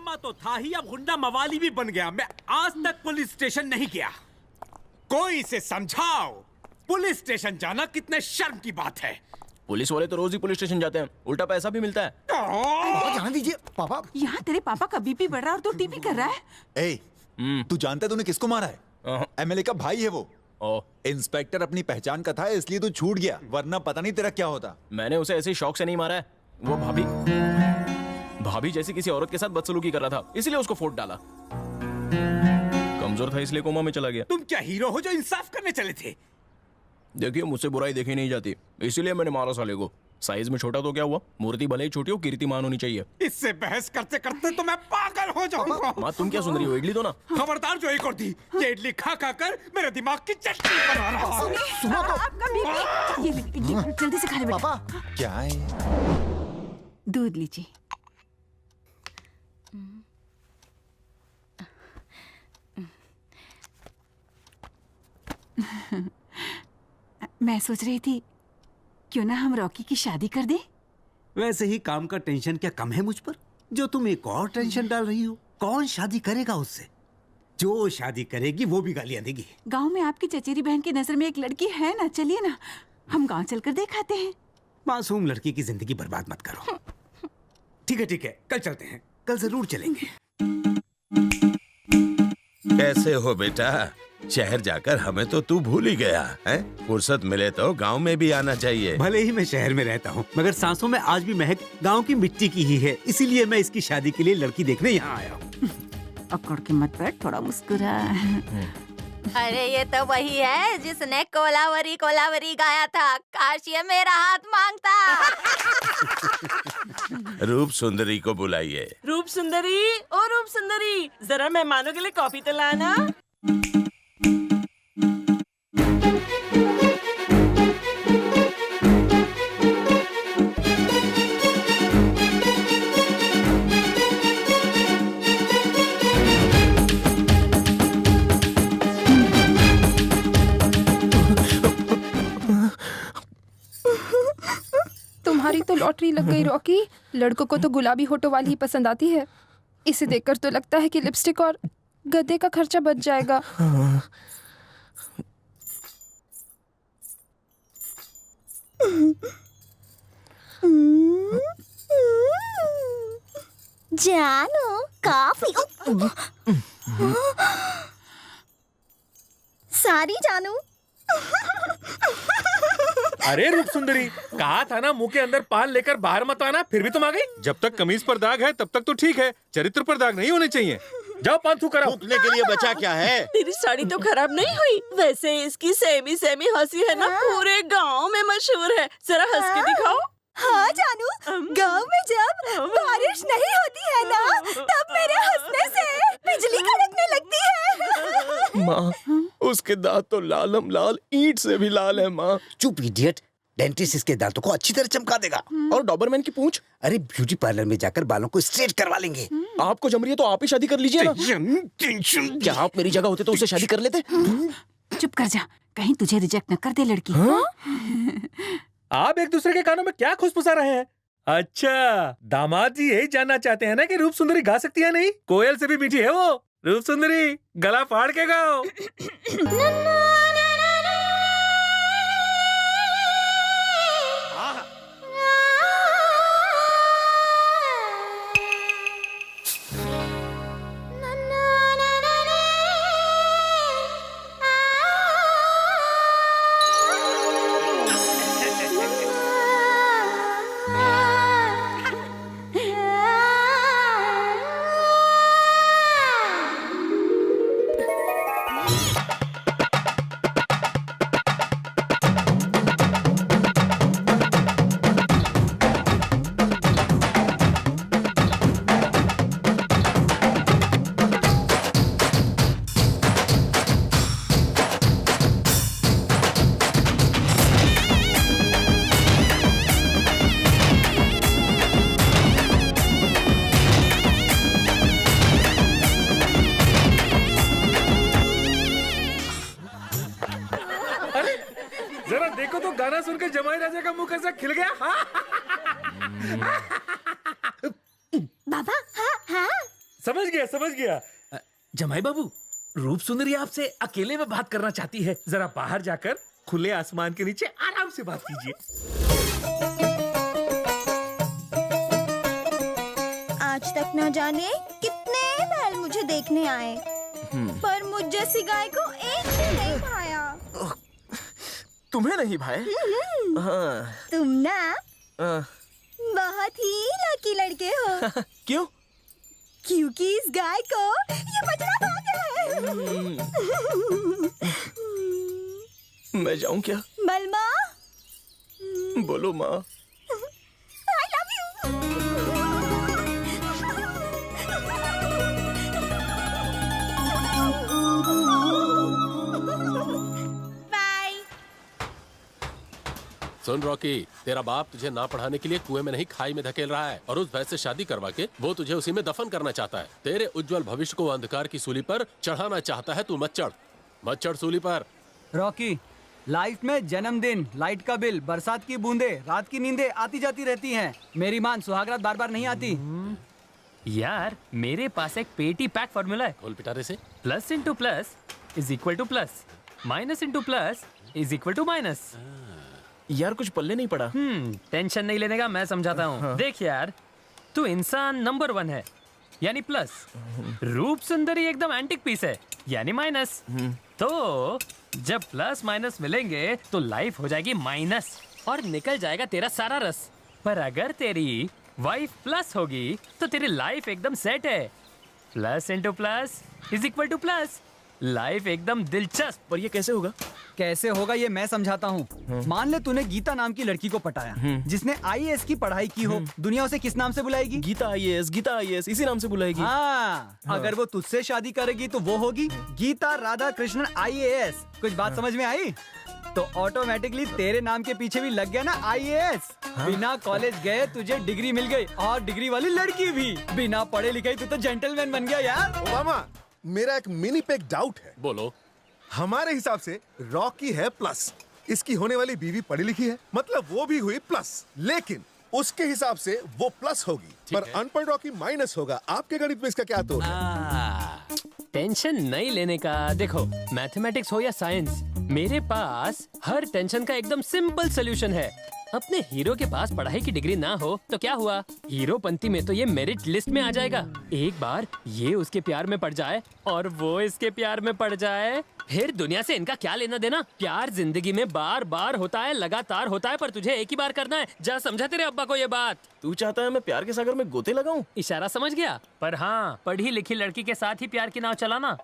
निकम्मा तो था ही, अब गुंडा मवाली भी बन गया। मैं आज तक पुलिस स्टेशन नहीं गया। कोई इसे समझाओ, पुलिस स्टेशन जाना कितने शर्म की बात है। पुलिस वाले तो रोज ही पुलिस स्टेशन जाते हैं, उल्टा पैसा भी मिलता है। पापा जान दीजिए पापा। यहाँ तेरे पापा का बीपी बढ़ रहा है और तू टीपी कर रहा है। तू जानता है तूने किसको मारा है? एमएलए का भाई है वो। इंस्पेक्टर अपनी पहचान का था इसलिए तू छूट गया, वरना पता नहीं तेरा क्या होता। मैंने उसे ऐसे शौक से नहीं मारा है। वो भाभी जैसी किसी औरत के साथ बदसलूकी कर रहा था, इसलिए उसको फोड़ डाला। कमजोर था इसलिए कोमा में चला गया। तुम क्या हीरो हो जो इंसाफ करने चले थे? देखिए मुझसे बुराई देखी नहीं जाती, इसीलिए मैंने मारा साले को। साइज में छोटा तो क्या हुआ, मूर्ति भले ही छोटी हो, कीर्तिमान होनी चाहिए। इससे बहस करते करते तो मैं पागल हो जाऊंगा। माँ तुम क्या सुन रही हो, इडली दो ना। खबरदार जो एक और दी, ये इडली खा खा कर मेरे दिमाग की चटनी बना रहा है। सुनो तो आपका बीपी। ये जल्दी से खा ले बेटा। पापा क्या है? दूध लीजिए। मैं सोच रही थी क्यों ना हम रॉकी की शादी कर दें। वैसे ही काम का टेंशन क्या कम है मुझ पर, जो तुम एक और टेंशन डाल रही हो? कौन शादी करेगा उससे? जो शादी करेगी वो भी गालियां देगी। गांव में आपकी चचेरी बहन की नजर में एक लड़की है ना, चलिए ना हम गांव चलकर दिखाते हैं। मासूम लड़की की जिंदगी बर्बाद मत करो। ठीक है, कल चलते हैं, कल जरूर चलेंगे। कैसे हो बेटा? शहर जाकर हमें तो तू भूल ही गया है। फुर्सत मिले तो गांव में भी आना चाहिए। भले ही मैं शहर में रहता हूँ, मगर सांसों में आज भी महक गांव की मिट्टी की ही है। इसीलिए मैं इसकी शादी के लिए लड़की देखने यहाँ आया हूँ। अकड़ के मत बैठ, थोड़ा मुस्कुरा। अरे ये तो वही है जिसने कोलावरी कोलावरी गाया था, काश ये मेरा हाथ मांगता। रूप सुंदरी को बुलाइए। रूप सुंदरी, ओ रूप सुंदरी, जरा मेहमानों के लिए कॉफी तो लाना। तुम्हारी तो लॉटरी लग गई रॉकी। लड़कों को तो गुलाबी होठों वाली ही पसंद आती है। इसे देखकर तो लगता है कि लिपस्टिक और गद्दे का खर्चा बच जाएगा। जानू काफी सारी जानू। अरे रूप सुंदरी, कहा था ना मुंह के अंदर पान लेकर बाहर मत आना, फिर भी तुम आ गई। जब तक कमीज पर दाग है तब तक तो ठीक है, चरित्र पर दाग नहीं होने चाहिए। जाओ पान थू कराओ। थूकने के लिए बचा क्या है? तेरी साड़ी तो खराब नहीं हुई। वैसे इसकी सेमी सेमी हंसी है ना, पूरे गांव में मशहूर है। जरा हंस के दिखाओ। हाँ जानू, गांव में जब बारिश नहीं होती है ना, तब मेरे हंसने से बिजली कड़कने लगती है। माँ उसके दांत तो लालम लाल, ईंट से भी लाल है माँ। चुप इडियट, डेंटिस्ट इसके दांतों को अच्छी तरह चमका देगा। और डॉबरमैन की पूंछ? अरे ब्यूटी पार्लर में जाकर बालों को स्ट्रेट करवा लेंगे। आपको जम रही है तो आप ही शादी कर लीजिए ना। क्या आप मेरी जगह होते तो उससे शादी कर लेते? चुप कर जा, कहीं तुझे रिजेक्ट न कर दे लड़की। आप एक दूसरे के कानों में क्या खुसफुसा रहे हैं? अच्छा, दामाद जी यही जानना चाहते हैं ना कि रूप सुंदरी गा सकती है नहीं? कोयल से भी मीठी है वो। रूप सुंदरी गला फाड़ के गाओ। गाना सुनकर जमाई राजा का मुंह कैसा खिल गया। बाबा हाँ हाँ समझ गया। जमाई बाबू, रूप सुंदरी आपसे अकेले में बात करना चाहती है। जरा बाहर जाकर खुले आसमान के नीचे आराम से बात कीजिए। आज तक न जाने कितने बैल मुझे देखने आए, पर मुझ जैसी गाय को एक भी नहीं भाया। तुम्हें नहीं भाई? हाँ। तुम ना बहुत ही लकी लड़के हो। क्यों? क्योंकि इस गाय को ये बछड़ा खा गया है। मैं जाऊं क्या? बलमा, बोलो माँ। I love you। बाय। सुन रॉकी, तेरा बाप तुझे ना पढ़ाने के लिए कुएं में नहीं खाई में धकेल रहा है और उस भैंस से शादी करवा के वो तुझे उसी में दफन करना चाहता है। तेरे उज्जवल भविष्य को अंधकार की सूली पर चढ़ाना चाहता है। तू मत चढ़ सूली पर। रॉकी, लाइफ में जन्मदिन, लाइट का बिल, बरसात की बूंदे, रात की नींदें आती जाती रहती हैं। मेरी मान, सुहागरात बार बार नहीं आती। यार, मेरे पास एक पेटी पैक फॉर्मूला है। खोल पिटारे से। Plus into plus is equal to plus, minus into plus is equal to minus. यार कुछ पल्ले नहीं पड़ा। टेंशन नहीं लेने का, मैं समझाता हूँ। हाँ। देख यार, तू इंसान नंबर 1 है, यानी प्लस। रूप सुंदरी एकदम एंटिक पीस है, यानी माइनस। तो जब प्लस माइनस मिलेंगे तो लाइफ हो जाएगी माइनस और निकल जाएगा तेरा सारा रस। पर अगर तेरी वाइफ प्लस होगी तो तेरी लाइफ एकदम सेट है। Plus into plus is equal to plus. Life एकदम दिलचस्प। पर ये कैसे होगा? कैसे होगा ये मैं समझाता हूँ। मान ले तूने गीता नाम की लड़की को पटाया, जिसने IAS की पढ़ाई की हो। दुनिया उसे किस नाम से बुलाएगी? गीता IAS इसी नाम से बुलाएगी। हाँ। अगर वो तुझसे शादी करेगी तो वो होगी गीता राधा कृष्णन IAS। कुछ बात समझ में आई? तो ऑटोमेटिकली तेरे नाम के पीछे भी लग गया ना IAS। बिना कॉलेज गए तुझे डिग्री मिल गई, और डिग्री वाली लड़की भी। बिना पढ़े लिखे तू तो जेंटलमैन बन गया यार। ओबामा, मेरा एक मिनी पे एक डाउट है। बोलो। हमारे हिसाब से रॉकी है प्लस, इसकी होने वाली बीवी पढ़ी लिखी है, मतलब वो भी हुई प्लस, लेकिन उसके हिसाब से वो प्लस होगी, पर अनपढ़ रॉकी माइनस होगा। आपके गणित में इसका क्या तोड़ है? टेंशन नहीं लेने का। देखो, मैथमेटिक्स हो या साइंस, मेरे पास हर टेंशन का एकदम सिंपल सोल्यूशन है। अपने हीरो के पास पढ़ाई की डिग्री ना हो तो क्या हुआ, हीरो पंक्ति में तो ये मेरिट लिस्ट में आ जाएगा। एक बार ये उसके प्यार में पड़ जाए और वो इसके प्यार में पड़ जाए, फिर दुनिया से इनका क्या लेना देना। प्यार जिंदगी में बार बार होता है, लगातार होता है, पर तुझे एक ही बार करना है। जा समझा तेरे अब्बा को ये बात? तू चाहता है मैं प्यार के सागर में गोते लगाऊं? इशारा समझ गया। पर हाँ, पढ़ी लिखी लड़की के साथ ही प्यार की नाव चलाना।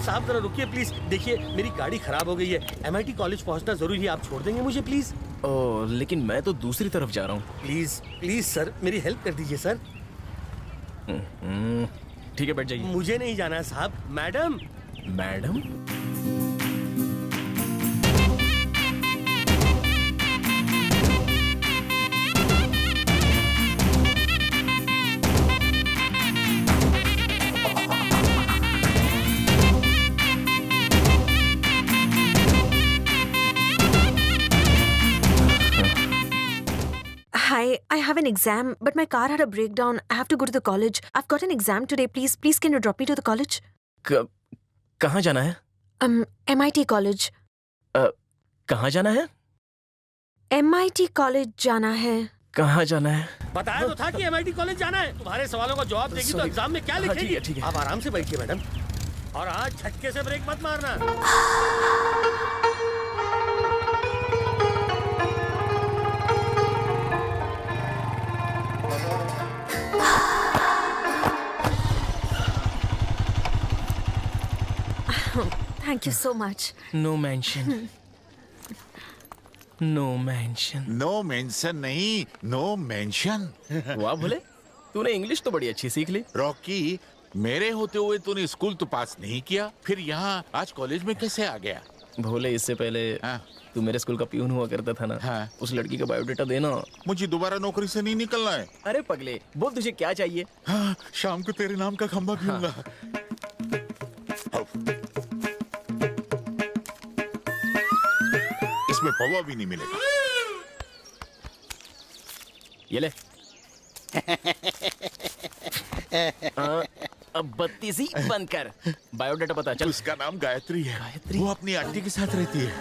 साहब जरा रुकिए प्लीज। देखिए, मेरी गाड़ी खराब हो गई है, MIT कॉलेज पहुंचना जरूरी है। आप छोड़ देंगे मुझे प्लीज? ओह, लेकिन मैं तो दूसरी तरफ जा रहा हूँ। प्लीज सर, मेरी हेल्प कर दीजिए सर। ठीक है, बैठ जाइए। मुझे नहीं जाना है साहब। Madam. Hi, I have an exam, but my car had a breakdown. I have to go to the college. I've got an exam today. Please, can you drop me to the college? कहाँ जाना है? MIT college. कहाँ जाना है? MIT college जाना है। कहाँ जाना है? बताया तो था कि MIT कॉलेज जाना है। तुम्हारे सवालों का जवाब देगी तो एग्जाम में क्या लिखेगी? ठीक है। आप आराम से बैठिए मैडम, और आज झटके से ब्रेक मत मारना। Thank you so much. No mention, no mention. No mention नहीं, नो मेंशन। वाह भोले, तूने इंग्लिश तो बड़ी अच्छी सीख ली। रॉकी, मेरे होते हुए तूने स्कूल तो पास नहीं किया, फिर यहाँ आज कॉलेज में कैसे आ गया? भोले, इससे पहले तू मेरे स्कूल का प्यून हुआ करता था ना। हाँ। उस लड़की का बायोडेटा देना। मुझे दोबारा नौकरी से नहीं निकलना है। अरे पगले, बोल तुझे क्या चाहिए? हाँ, शाम को तेरे नाम का खंबा पीऊंगा। इसमें पौवा भी नहीं मिलेगा। ये ले। अब बत्तीसी बंद कर। बायोडाटा पता चल। उसका नाम गायत्री है। गायत्री? वो अपनी आंटी के साथ रहती है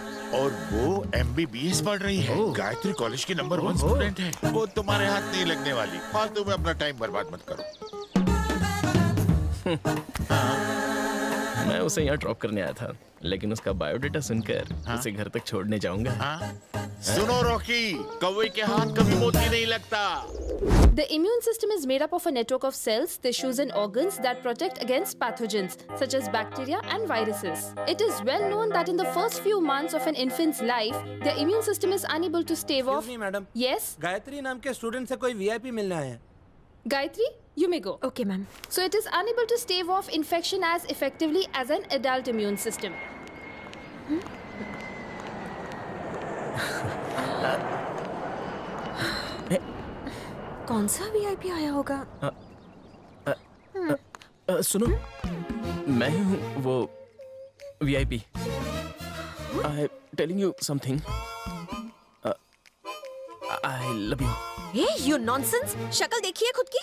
और वो MBBS पढ़ रही है। गायत्री कॉलेज की नंबर 1 स्टूडेंट है। वो तुम्हारे हाथ नहीं लगने वाली। फालतू में अपना टाइम बर्बाद मत करो। मैं उसे यहाँ ड्रॉप करने आया था, लेकिन उसका बायोडेटा सुनकर उसे घर तक छोड़ने जाऊंगा। सुनो रॉकी, कौवे के हाथ कभी मोती नहीं लगता। The immune system is made up of a network of cells, tissues and organs that protect against pathogens such as bacteria and viruses. It is well known that in the first few months of an infant's life, the immune system is unable to stave off. Madam. Yes? Gayatri नाम के student से कोई VIP मिलना है। Gayatri, you may go. Okay, ma'am. So it is unable to stave off infection as effectively as an adult immune system. कौन सा VIP आया होगा? सुनो, मैं ही हूँ वो VIP। I telling you something. I love you. You nonsense! शक्ल देखिए खुद की।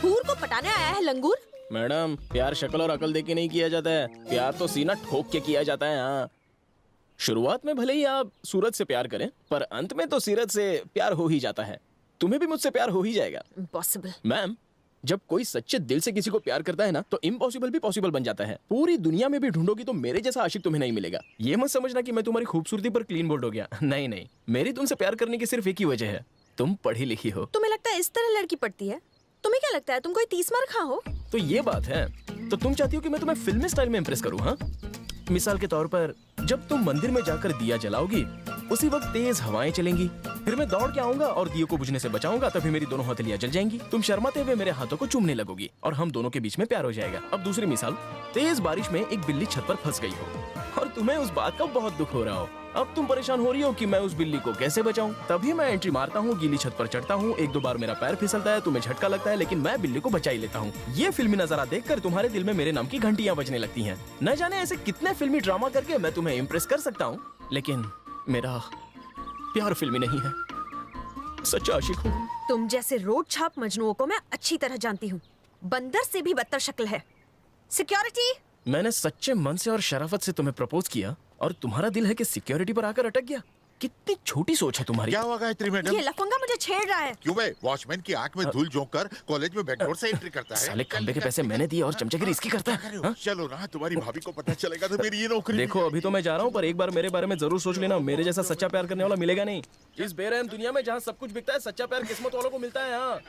हूर को पटाने आया है लंगूर। मैडम, प्यार शक्ल और अकल देके नहीं किया जाता है। प्यार तो सीना ठोक के किया जाता है। हाँ, शुरुआत में भले ही आप सूरज से प्यार करें, पर अंत में तो सीरत से प्यार हो ही जाता है। तुम्हें भी मुझसे प्यार हो ही जाएगा। Impossible. मैम, जब कोई सच्चे दिल से किसी को प्यार करता है ना, तो इम्पॉसिबल भी पॉसिबल बन जाता है। पूरी दुनिया में भी ढूंढोगी तो मेरे जैसा आशिक तुम्हें नहीं मिलेगा। ये मत समझना कि मैं तुम्हारी खूबसूरती पर क्लीन बोल्ड हो गया। नहीं नहीं, मेरी तुमसे प्यार करने की सिर्फ एक ही वजह है, तुम पढ़ी लिखी हो। तुम्हें लगता है इस तरह लड़की पढ़ती है? तुम्हें क्या लगता है तुम कोई 30 मार खा हो? तो ये बात है। तो तुम चाहती हो कि मैं तुम्हें फिल्मी स्टाइल में इम्प्रेस करूं? हाँ, मिसाल के तौर पर जब तुम मंदिर में जाकर दिया जलाओगी, उसी वक्त तेज हवाएं चलेंगी, फिर मैं दौड़ के आऊंगा और दिए को बुझने से बचाऊंगा, तभी मेरी दोनों हथेलियां जल जाएंगी। तुम शर्माते हुए मेरे हाथों को चूमने लगोगी और हम दोनों के बीच में प्यार हो जाएगा। अब दूसरी मिसाल, तेज बारिश में एक बिल्ली छत पर फंस गई हो और तुम्हें उस बात का बहुत दुख हो रहा हो। अब तुम परेशान हो रही हो कि मैं उस बिल्ली को कैसे बचाऊं। तभी मैं एंट्री मारता हूँ, गीली छत पर चढ़ता हूँ, 1-2 बार मेरा पैर फिसलता है, तुम्हें झटका लगता है, लेकिन मैं बिल्ली को बचा ही लेता हूँ। ये फिल्मी नजारा देखकर तुम्हारे दिल में मेरे नाम की घंटियां बजने लगती हैं। न जाने ऐसे कितने फिल्मी ड्रामा करके मैं तुम्हें इम्प्रेस कर सकता हूँ, लेकिन मेरा प्यार फिल्मी नहीं है। सच्चा आशिक हूँ। तुम जैसे रोड छाप मजनुओं को मैं अच्छी तरह जानती हूँ। बंदर से भी बदतर शक्ल है। सिक्योरिटी! मैंने सच्चे मन से और शराफत से तुम्हें प्रपोज किया और तुम्हारा दिल है कि सिक्योरिटी पर आकर अटक गया। कितनी छोटी सोच है तुम्हारी। क्या हुआ गायत्री मैडम? ये लफंगा मुझे छेड़ रहा है। क्यों बे? वॉचमैन की आंख में धूल झोंक कर कॉलेज में बैकडोर से एंट्री करता है। साले खंबे के पैसे मैंने दिए और चमचागिरी इसकी करता है। हाँ? चलो ना, तुम्हारी भाभी को पता चलेगा तो मेरी ये नौकरी। देखो, अभी तो मैं जा रहा हूँ, पर एक बार मेरे बारे में जरूर सोच लेना। मेरे जैसा सच्चा प्यार करने वाला मिलेगा नहीं। इस बेरहम दुनिया में जहाँ सब कुछ बिकता है, सच्चा प्यार किस्मत वालों को मिलता है। हाँ,